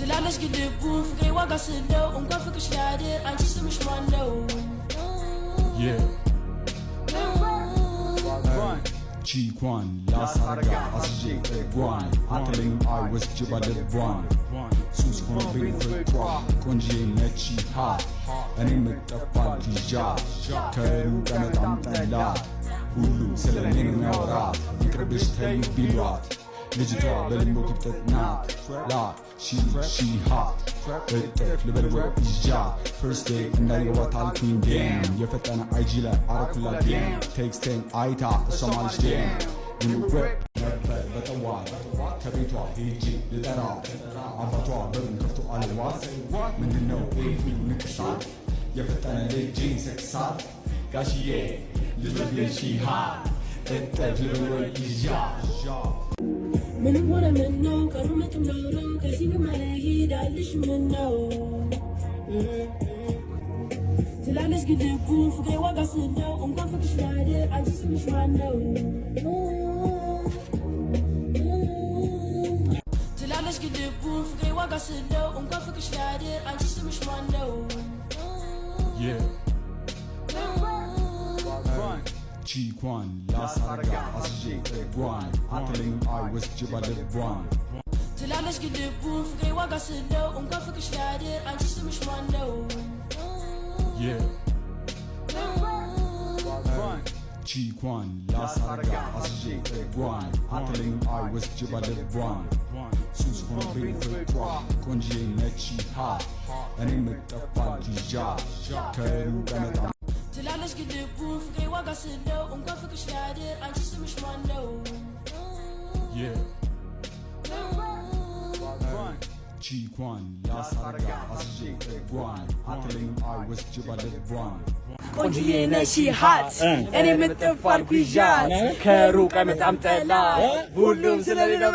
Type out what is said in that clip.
ትላለች ግን ልቡን ፍቅሬ ዋጋ ስለው እንኳን ፍቅርሽ ላድር አንቺ ስምሽ ማን ነው? Chiquan, La Sarga, Asje, Guan, Atling, I was Jibalibwan, Sus Horbin for Qua, Conji, Nechi Ha, and in the Fatija, Teru, Ganatantala, Hulu, Selanin, Nara, Nikrabish, Tel, Bilwat, Digital, Belimok, Nat, La, she hot, Liver, Ija, first day, and I was talking damn, Yefetana, Igila, Arakula, damn, takes 10, Aita, Somalish, damn, in the grip, but a while, Kabitwa, Hiji, the Dara, Abatwa, Burn, to Alawas, Mendino, Nixon, Yefetana, Jane, Sexat, Gashi, little bit she hot, and Liver, Ija. ምንም ሆነ ምን ነው ከሩመቱም ኖሮ ከዚህ ማለት ሄዳለሽ ምን ነው ትላለች ግን ልቡን ፍቅሬ ዋጋ ስለው እንኳን ፍቅርሽ ላድር አንቺ ስምሽ ማን ነው? ትላለች ግን ልቡን ፍቅሬ ዋጋ ስለው እንኳን ፍቅርሽ ላድር አንቺ ስምሽ ማን ነው? Chiquan, La Sarga, Asje, Guan, Atling, I was Jibalibwan. ትላለች ግን ልቡን ፍቅሬ ዋጋ ስለው እንኳን ፍቅርሽ ላድር አንቺ ስምሽ ማን ነው? Chiquan, La Sarga, Asje, Guan, Atling, I was Jibalibwan. Sus Horbin for Qua, Conji, Nechi Ha, and in the Fatija, Teru, Ganatan. ትላለች ግን ልቡን ፍቅሬ ዋጋ ስለው እንኳን ፍቅርሽ ላድር አንቺ ስምሽ ማን ነው? Chiquan, La Sarga, Asje, Guan, Atling, I was Jibalibwan. ቆንጂዬ ነሽ ሀት እኔ ምጥፋል ኩጃት ከሩቅ በጣም ጠላ ሁሉም ስለሌለው